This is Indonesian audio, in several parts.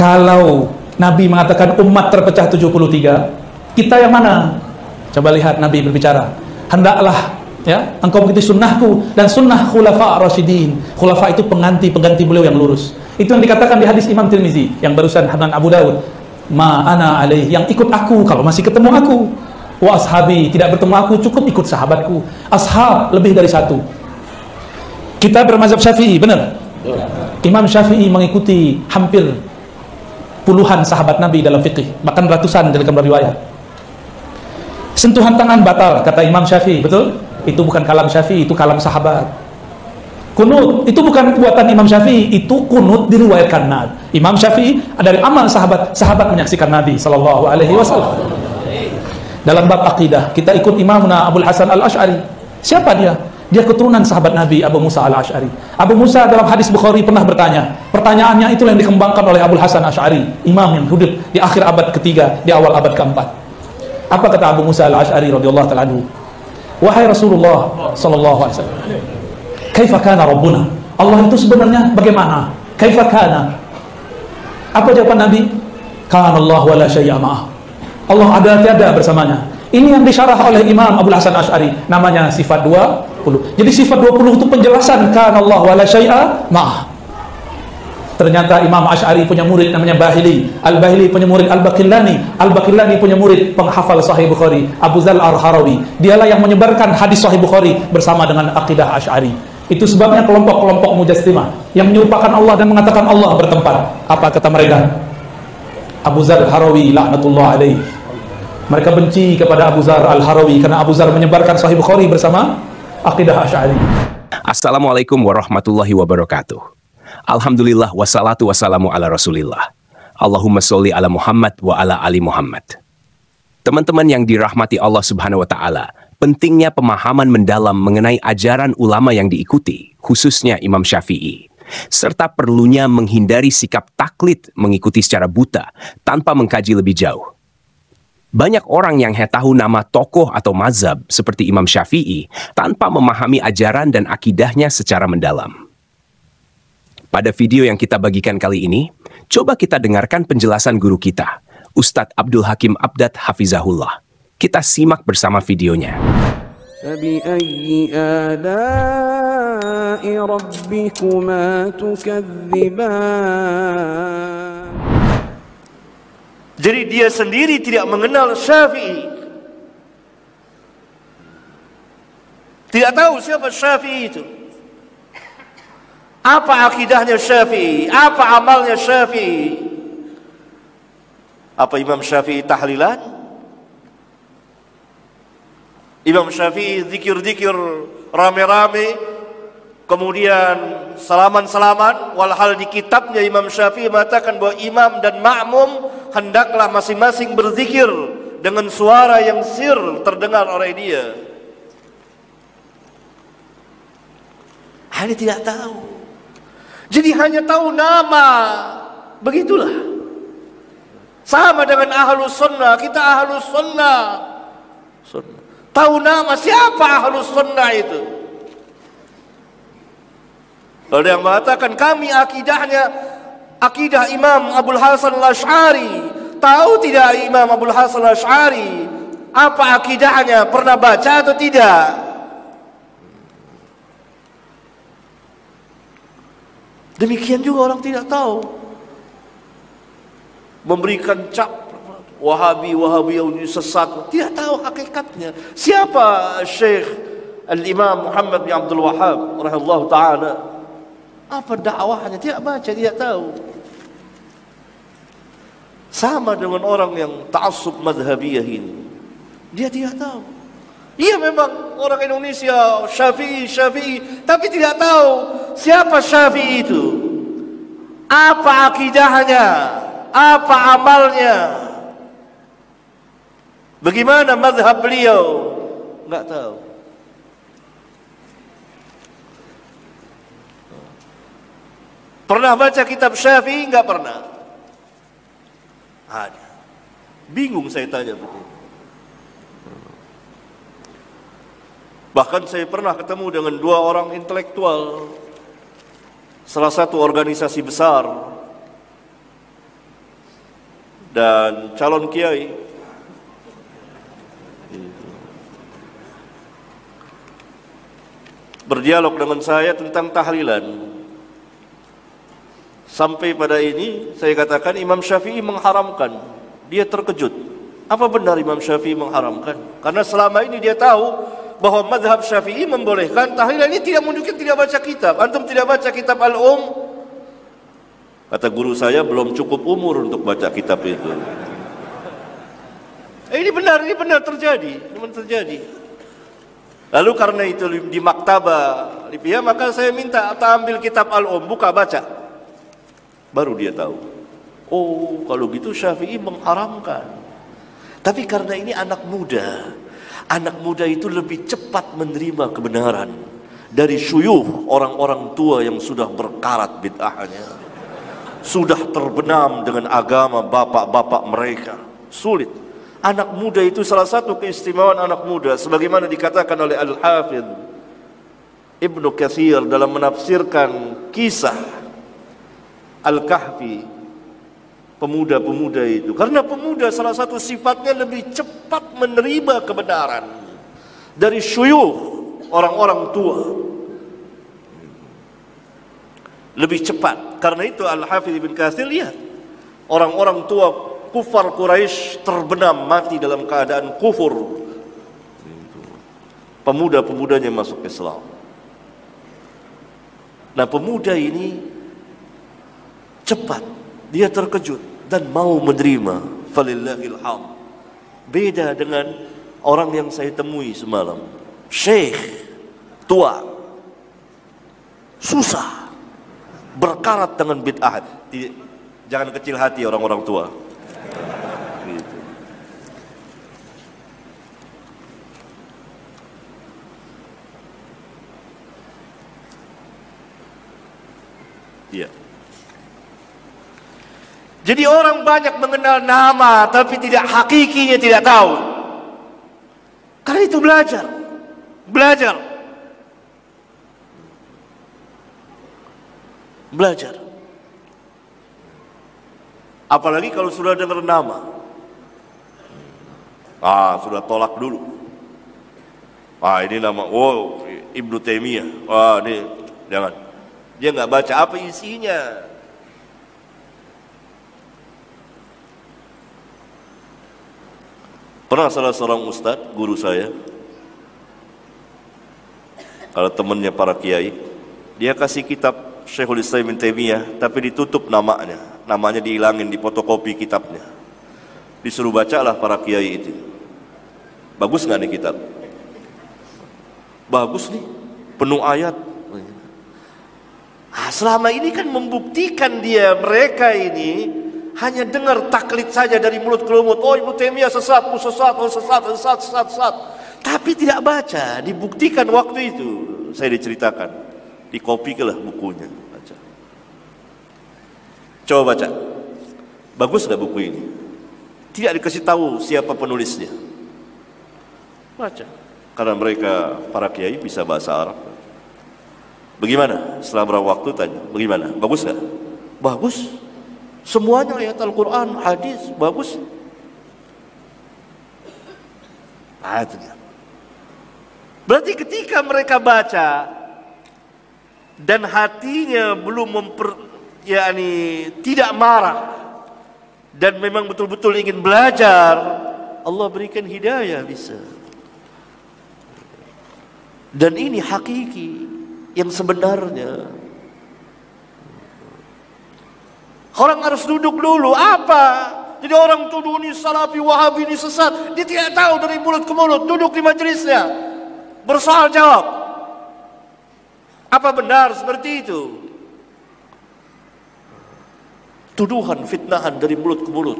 Kalau Nabi mengatakan umat terpecah 73, kita yang mana? Coba lihat Nabi berbicara, hendaklah ya engkau mengikuti sunnahku dan sunnah khulafa rasyidin. Khulafa itu pengganti beliau yang lurus. Itu yang dikatakan di hadis Imam Tirmizi yang barusan Hanan Abu Daud, ma ana alaih, yang ikut aku kalau masih ketemu aku, wa ashabi, tidak bertemu aku cukup ikut sahabatku. Ashab lebih dari satu. Kita bermazhab Syafi'i, benar? Imam Syafi'i mengikuti hampir puluhan sahabat Nabi dalam fikih, bahkan ratusan dalam riwayat. Sentuhan tangan batal kata Imam Syafi'i, betul? Itu bukan kalam Syafi'i, itu kalam sahabat. Kunut itu bukan buatan Imam Syafi'i, itu kunut diriwayatkan Nabi. Imam Syafi'i dari amal sahabat menyaksikan Nabi sallallahu alaihi wasallam. Dalam bab akidah kita ikut Imamuna Abul Hasan Al-Asy'ari. Siapa dia? Dia keturunan sahabat Nabi Abu Musa Al-Asy'ari. Abu Musa dalam hadis Bukhari pernah bertanya. Pertanyaannya itulah yang dikembangkan oleh Abul Hasan Al-Asy'ari, imam yang hidup di akhir abad ketiga, di awal abad keempat. Apa kata Abu Musa Al-Asy'ari radhiyallahu ta'ala anhu? Wahai Rasulullah sallallahu alaihi wasallam, kaifa kana rabbuna? Allah itu sebenarnya bagaimana? Kaifa kana? Apa jawaban Nabi? Kana Allah wala syai'a ma'ah. Allah ada tiada bersamanya. Ini yang disyarah oleh Imam Abul Hasan Asy'ari, namanya sifat 20. Jadi sifat 20 itu penjelasan kana Allah wala syai'a ma'ah. Ternyata Imam Asy'ari punya murid namanya Bahili. Al-Bahili punya murid Al-Baqillani. Al-Baqillani punya murid penghafal Sahih Bukhari, Abu Zal Al-Harawi. Dialah yang menyebarkan hadis Sahih Bukhari bersama dengan akidah Asy'ari. Itu sebabnya kelompok-kelompok Mujassimah yang menyerupakan Allah dan mengatakan Allah bertempat. Apa kata mereka? Abu Zal Al-Harawi laknatullah alaih. Mereka benci kepada Abu Zar Al-Harawi karena Abu Zar menyebarkan Sahih Bukhari bersama akidah Asy'ari. Assalamualaikum warahmatullahi wabarakatuh. Alhamdulillah wassalatu wassalamu ala Rasulillah. Allahumma sholli ala Muhammad wa ala ali Muhammad. Teman-teman yang dirahmati Allah Subhanahu wa taala, pentingnya pemahaman mendalam mengenai ajaran ulama yang diikuti, khususnya Imam Syafi'i, serta perlunya menghindari sikap taklid mengikuti secara buta tanpa mengkaji lebih jauh. Banyak orang yang tahu nama tokoh atau mazhab seperti Imam Syafi'i tanpa memahami ajaran dan akidahnya secara mendalam. Pada video yang kita bagikan kali ini, coba kita dengarkan penjelasan guru kita, Ustadz Abdul Hakim Abdad Hafizahullah. Kita simak bersama videonya. فَبِأَيِّ آلَاءِ رَبِّكُمَا تُكَذِّبَانِ. Jadi dia sendiri tidak mengenal Syafi'i. Tidak tahu siapa Syafi'i itu. Apa akidahnya Syafi'i? Apa amalnya Syafi'i? Apa Imam Syafi'i tahlilan? Imam Syafi'i zikir-zikir rame-rame, kemudian salaman-salaman, walhal di kitabnya Imam Syafi'i mengatakan bahwa imam dan makmum hendaklah masing-masing berzikir dengan suara yang sir terdengar oleh dia. Hanya tidak tahu. Jadi hanya tahu nama. Begitulah. Sama dengan ahlus sunnah. Kita ahlus sunnah. Tahu nama siapa ahlus sunnah itu. Ada yang mengatakan kami akidahnya akidah Imam Abul Hasan Al-Asy'ari. Tahu tidak Imam Abul Hasan Al-Asy'ari apa akidahnya? Pernah baca atau tidak? Demikian juga orang tidak tahu. Memberikan cap Wahabi yang sesat, tidak tahu hakikatnya. Siapa Syekh Al-Imam Muhammad bin Abdul Wahhab rahimahullah ta'ala? Apa dakwahnya? Tidak baca, tidak tahu. Sama dengan orang yang ta'assub madhabiyah ini. Dia tidak tahu. Ia memang orang Indonesia Syafi'i, tapi tidak tahu siapa Syafi'i itu. Apa akidahnya? Apa amalnya? Bagaimana mazhab beliau? Enggak tahu. Pernah baca kitab Syafi'i? Enggak pernah. Ada. Bingung saya tanya begitu. Bahkan saya pernah ketemu dengan dua orang intelektual salah satu organisasi besar dan calon kiai. Berdialog dengan saya tentang tahlilan. Sampai pada ini saya katakan Imam Syafi'i mengharamkan. Dia terkejut. Apa benar Imam Syafi'i mengharamkan? Karena selama ini dia tahu bahwa mazhab Syafi'i membolehkan tahlilan. Ini tidak menunjukkan tidak baca kitab. Antum tidak baca kitab Al-Um? Kata guru saya, belum cukup umur untuk baca kitab itu. Ini benar terjadi. Ini benar terjadi. Lalu karena itu di maktabah Libya, maka saya minta ambil kitab Al-Um, buka baca. Baru dia tahu. Oh, kalau gitu Syafi'i mengharamkan. Tapi karena ini anak muda itu lebih cepat menerima kebenaran dari syuyukh orang-orang tua yang sudah berkarat bid'ahnya, sudah terbenam dengan agama bapak-bapak mereka. Sulit. Anak muda itu salah satu keistimewaan anak muda, sebagaimana dikatakan oleh Al-Hafidh Ibnu Katsir dalam menafsirkan kisah Al-Kahfi, pemuda-pemuda itu. Karena pemuda salah satu sifatnya lebih cepat menerima kebenaran dari syuyukh orang-orang tua. Lebih cepat. Karena itu Al-Hafidh Ibnu Katsir lihat orang-orang tua kufar Quraisy terbenam mati dalam keadaan kufur. Pemuda-pemudanya masuk Islam. Nah, pemuda ini cepat, dia terkejut dan mau menerima. Falillahil hamd. Beda dengan orang yang saya temui semalam, syekh tua, susah, berkarat dengan bid'ah. Jangan kecil hati orang-orang tua. Gitu. Iya. Jadi orang banyak mengenal nama tapi tidak hakikinya tidak tahu. Karena itu belajar. Apalagi kalau sudah dengar nama, sudah tolak dulu. Ini nama, Ibnu Taimiyah. Ini jangan. Dia nggak baca apa isinya. Pernah salah seorang ustadz, guru saya, kalau temannya para kiai, dia kasih kitab Syekhul Islam Ibnu Taimiyah, tapi ditutup namanya dihilangin, difotokopi kitabnya. Disuruh bacalah para kiai itu. Bagus nggak nih kitab? Bagus nih, penuh ayat. Selama ini kan membuktikan mereka ini hanya dengar taklid saja dari mulut ke mulut. Oh, Ibnu Taimiyah sesat. Tapi tidak baca, dibuktikan waktu itu. Saya diceritakan, dikopikanlah bukunya. Baca. Coba baca. Bagus nggak buku ini? Tidak dikasih tahu siapa penulisnya. Baca. Karena mereka para kiai bisa bahasa Arab. Bagaimana? Setelah berapa waktu tanya, bagaimana? Bagus nggak? Bagus. Semuanya ayat Al-Quran, hadis, bagus. Berarti ketika mereka baca dan hatinya belum tidak marah dan memang betul-betul ingin belajar, Allah berikan hidayah bisa. Dan ini hakiki yang sebenarnya. Orang harus duduk dulu. Apa? Jadi orang tuduh ini Salafi, Wahabi, ini sesat. Dia tidak tahu dari mulut ke mulut. Duduk di majelisnya, bersoal jawab. Apa benar seperti itu? Tuduhan, fitnahan dari mulut ke mulut.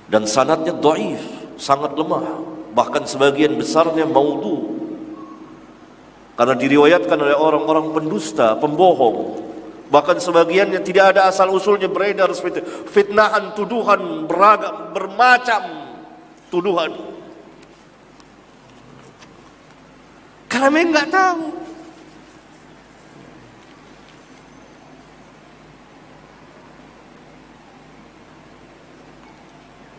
Dan sanadnya dhaif, sangat lemah. Bahkan sebagian besarnya maudhu. Karena diriwayatkan oleh orang-orang pendusta, pembohong. Bahkan sebagian yang tidak ada asal usulnya beredar seperti itu. Fitnahan, tuduhan, beragam, bermacam tuduhan. Karena mereka nggak tahu.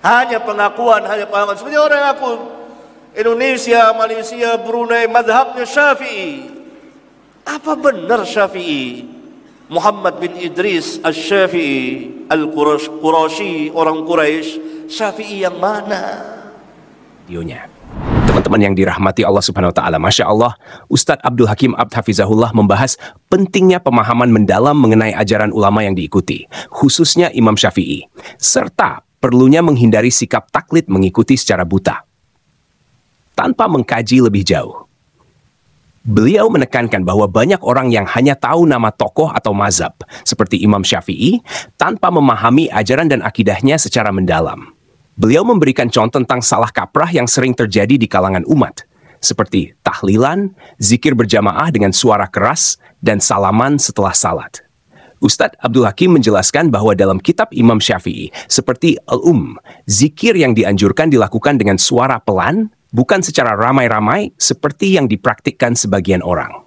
Hanya pengakuan. Seperti orang yang aku Indonesia, Malaysia, Brunei, madhabnya Syafi'i. Apa benar Syafi'i? Muhammad bin Idris Al-Syafi'i, Al-Qurashi, orang Quraisy, Syafi'i yang mana? Videonya. Teman-teman yang dirahmati Allah Subhanahu wa taala, Masya Allah, Ustadz Abdul Hakim Abd Hafizahullah membahas pentingnya pemahaman mendalam mengenai ajaran ulama yang diikuti, khususnya Imam Syafi'i, serta perlunya menghindari sikap taklid mengikuti secara buta tanpa mengkaji lebih jauh. Beliau menekankan bahwa banyak orang yang hanya tahu nama tokoh atau mazhab seperti Imam Syafi'i tanpa memahami ajaran dan akidahnya secara mendalam. Beliau memberikan contoh tentang salah kaprah yang sering terjadi di kalangan umat, seperti tahlilan, zikir berjamaah dengan suara keras, dan salaman setelah salat. Ustadz Abdul Hakim menjelaskan bahwa dalam kitab Imam Syafi'i, seperti zikir yang dianjurkan dilakukan dengan suara pelan, bukan secara ramai-ramai seperti yang dipraktikkan sebagian orang.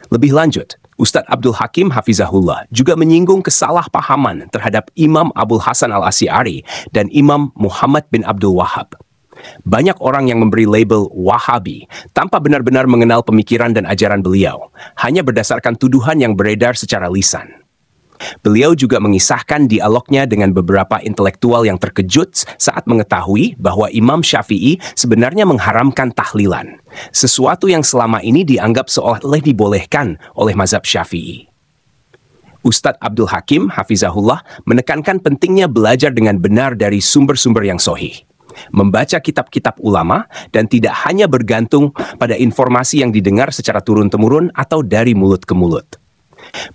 Lebih lanjut, Ustadz Abdul Hakim Hafizahullah juga menyinggung kesalahpahaman terhadap Imam Abul Hasan Al-Asy'ari dan Imam Muhammad bin Abdul Wahhab. Banyak orang yang memberi label Wahabi tanpa benar-benar mengenal pemikiran dan ajaran beliau, hanya berdasarkan tuduhan yang beredar secara lisan. Beliau juga mengisahkan dialognya dengan beberapa intelektual yang terkejut saat mengetahui bahwa Imam Syafi'i sebenarnya mengharamkan tahlilan, sesuatu yang selama ini dianggap seolah-olah dibolehkan oleh mazhab Syafi'i. Ustadz Abdul Hakim Hafizahullah menekankan pentingnya belajar dengan benar dari sumber-sumber yang sahih, membaca kitab-kitab ulama, dan tidak hanya bergantung pada informasi yang didengar secara turun-temurun atau dari mulut ke mulut.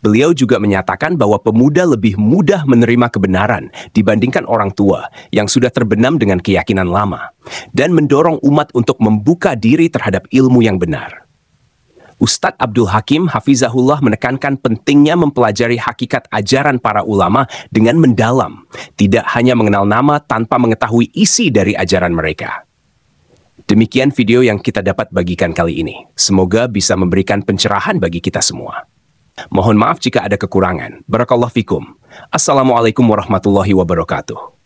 Beliau juga menyatakan bahwa pemuda lebih mudah menerima kebenaran dibandingkan orang tua yang sudah terbenam dengan keyakinan lama, dan mendorong umat untuk membuka diri terhadap ilmu yang benar. Ustadz Abdul Hakim Hafizahullah menekankan pentingnya mempelajari hakikat ajaran para ulama dengan mendalam, tidak hanya mengenal nama tanpa mengetahui isi dari ajaran mereka. Demikian video yang kita dapat bagikan kali ini. Semoga bisa memberikan pencerahan bagi kita semua. Mohon maaf jika ada kekurangan. Barakallahu fikum. Assalamualaikum warahmatullahi wabarakatuh.